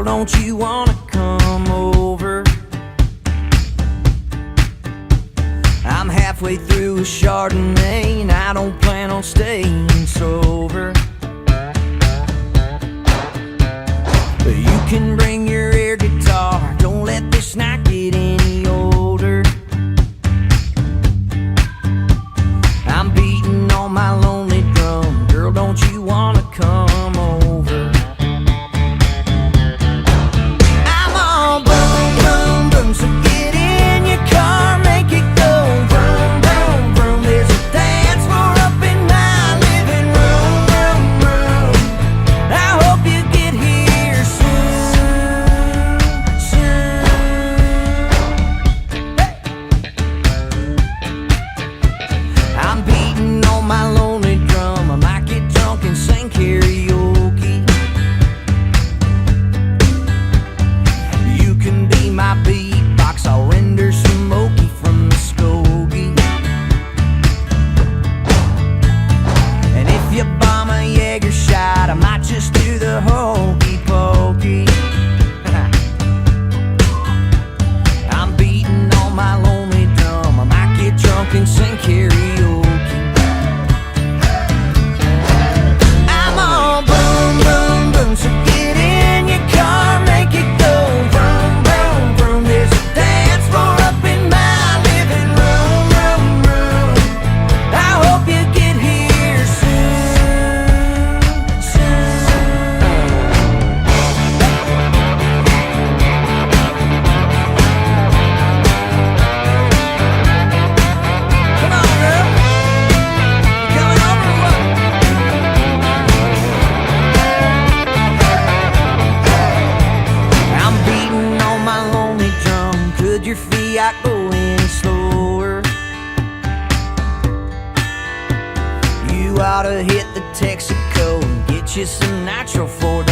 don't you wanna come over? I'm halfway through a Chardonnay and I don't plan on staying sober. But you can bring your air guitar, don't let this night get any older. I'm beating on my lonely drum, girl, don't you wanna come over? I'm all boom, boom, boom, so get in your car, make it go vroom, vroom, vroom. There's a dance floor up in my living room, room, room. I hope you get here soon, soon. Hey. I'm beating on my lonely drum, I might get drunk and sing karaoke. You can be my beatbox, I'll render smoky from the Skokie. And if you bomb a Jaeger shot, I might just do the hokey pokey. I'm beating on my lonely drum, I might get drunk and sing karaoke. I'm all boom, boom, boom, so get in your car, make it go vroom, vroom, vroom. There's a dance floor up in my living room, room, room. I hope you get here soon, soon. Come on, girl. You coming over or what? I'm beating on my lonely drum. Could your Fiat go any slower? You ought to hit the Texaco and get you some nitro for